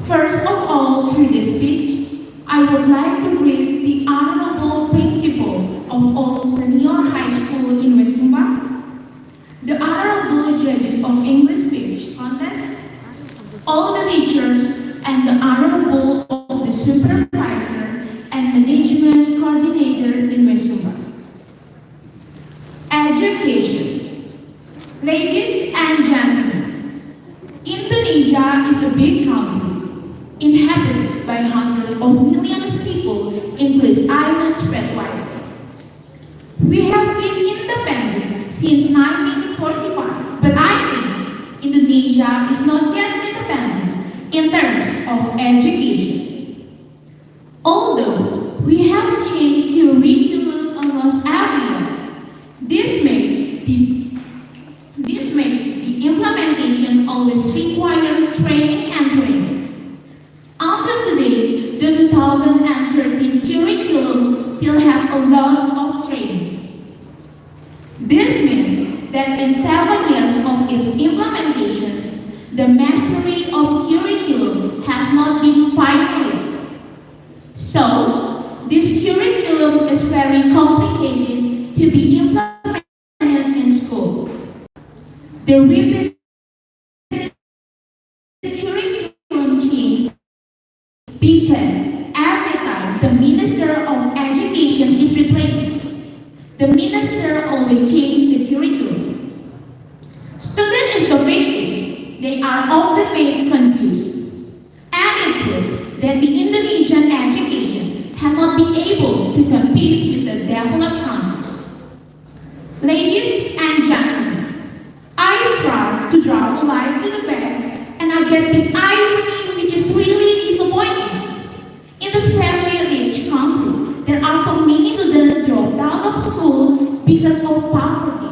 First of all, through this speech, I would like to greet the Honorable Principal of all Senior High School in West Sumba, the Honorable Judges of English Speech Contest, all the teachers, and the Honorable of the Supervisor and Management Coordinator in West Sumba. Education. Ladies and gentlemen, Indonesia is a big country, inhabited by hundreds of millions of people in this island spread wide. We have been independent since 1945, but I think Indonesia is not yet independent in terms of education. Although we have changed curriculum almost every year, this made the implementation always requires training and training. Until today, the 2013 curriculum still has a lot of trainings. This means that in 7 years of its implementation, the mastery of curriculum has not been finalized. So, this curriculum is very complicated to be implemented in school. The repeated curriculum changed because every time the Minister of Education is replaced, the Minister always changes the curriculum. Student is the victim. They are often made confused. And it proves that the Indonesian education has not been able to compete with the developed countries. Ladies and gentlemen, I try to draw a line to the back, and I get the irony, which is really disappointing. In this very rich country, there are so many students dropped out of school because of poverty.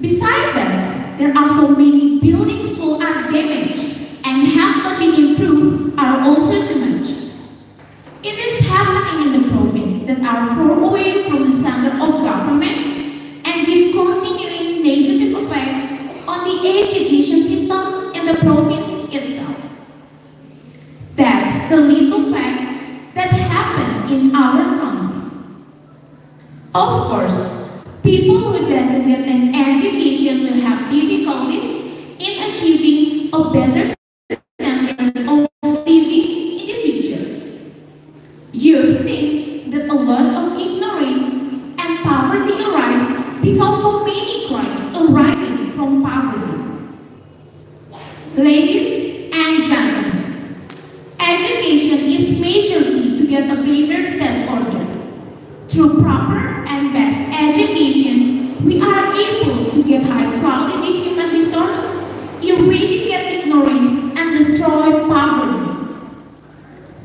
Besides that, there are so many buildings schools are damaged and have not been improved are also too much. It is happening in the province that are far away from the center of government and give continuing negative effect on the education system in the province itself. That's the little fact that happened in our country. Of course, people who doesn't get an education will have difficulties in achieving a better standard of living in the future. You've seen that a lot of ignorance and poverty arise because so many crimes arising from poverty. Ladies and gentlemen, education is major key to get a better state order. Through proper and best education, we are able to get high quality human resource, eradicate ignorance, and destroy poverty.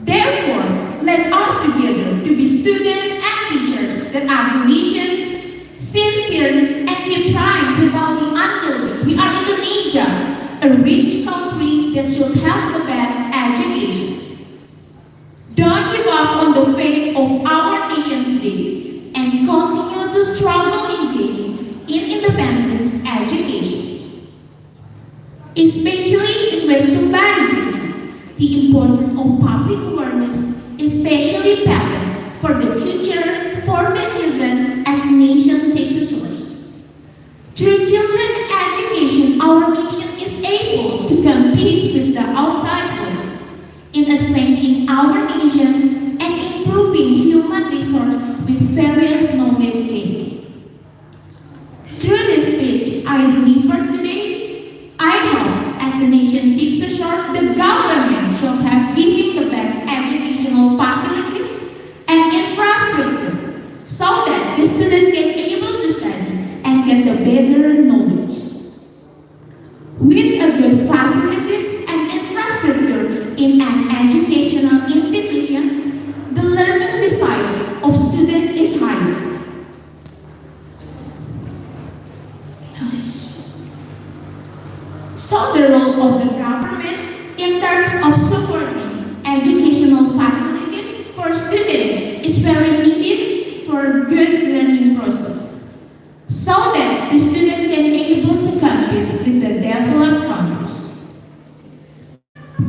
Therefore, let us together to be students and teachers that are diligent, sincere, and keep trying without the unyielding. We are Indonesia, a rich country that should have the best education. Don't give up on the faith of our nation today and continue to struggle in gaining in independence education. Especially in West Sumba region, the importance of public awareness especially matters for the future for the children as the nation takes a source. Through children education, our nation is able to compete with the outside world in advancing our nation and improving human resource with various knowledge gaining. Through this speech I delivered today, I hope as the nation seeks a short, the government shall have given the best educational facilities and infrastructure so that the student can able to study and get the better knowledge. With a good facilities and infrastructure in an educational institution, the learning desire of students is higher.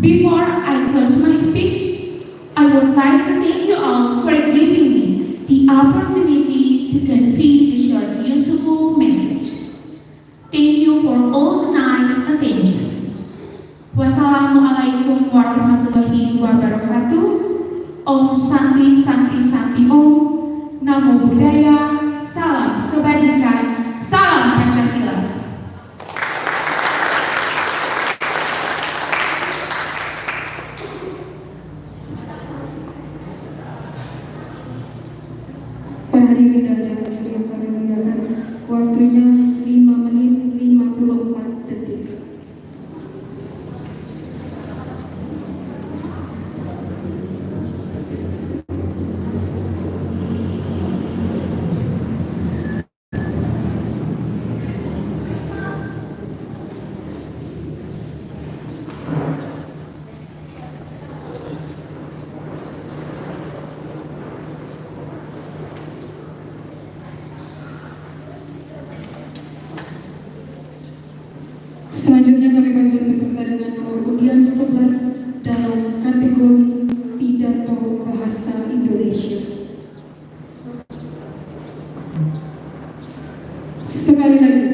Before I close my speech, I would like to thank you all for giving me the opportunity to convey the short, useful message. Thank you for all the nice attention. Wassalamualaikum warahmatullahi wabarakatuh. Om Santi Santi Santi Om. Namo Buddhaya. Salam kebajikan. Salam Pancasila. Para hadirin dan hadirat yang kami muliakan, waktunya 5 menit 54 detik. Selanjutnya kami panggil peserta dengan nomor undian 11 dalam kategori Pidato Bahasa Indonesia. Sekali lagi,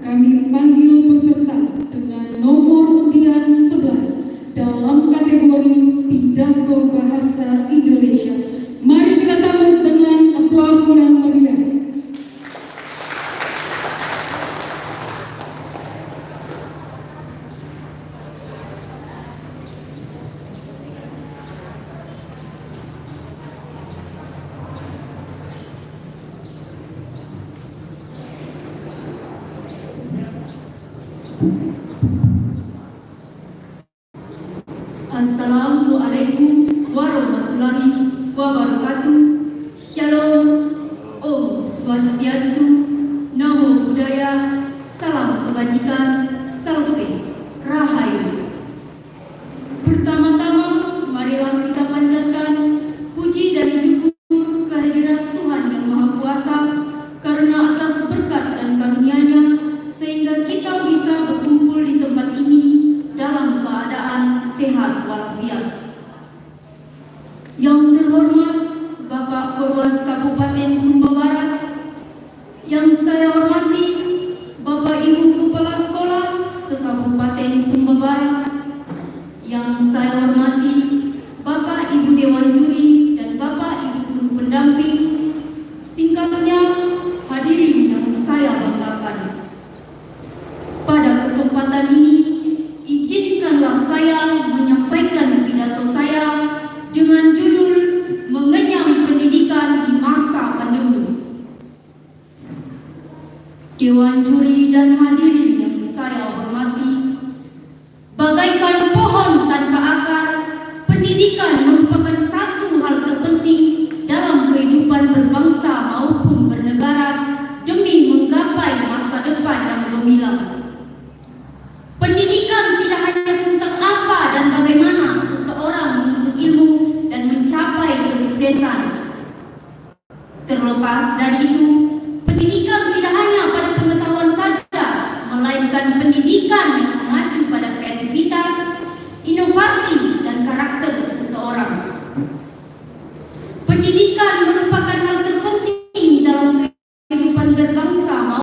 kami panggil peserta dengan nomor undian 11 dalam kategori Pidato Bahasa Indonesia. Mari kita sambut dengan aplaus yang meriah. Assalamualaikum warahmatullahi wabarakatuh. Shalom. Om Swastiastu. Namo Buddhaya. Salam kebajikan. Salve. Rahayu. Pertama-tama, marilah kita panjatkan puji dan syukur kehadirat Tuhan yang Maha Kuasa karena atas berkat dan karunia-Nya sehingga kita bisa berkumpul di tempat ini dalam keadaan sehat walafiat. Yang terhormat Bapak Korwas Kabupaten Sumba Barat, yang saya hormati Bapak Ibu Kepala Sekolah se-Kabupaten Sumba Barat, yang saya hormati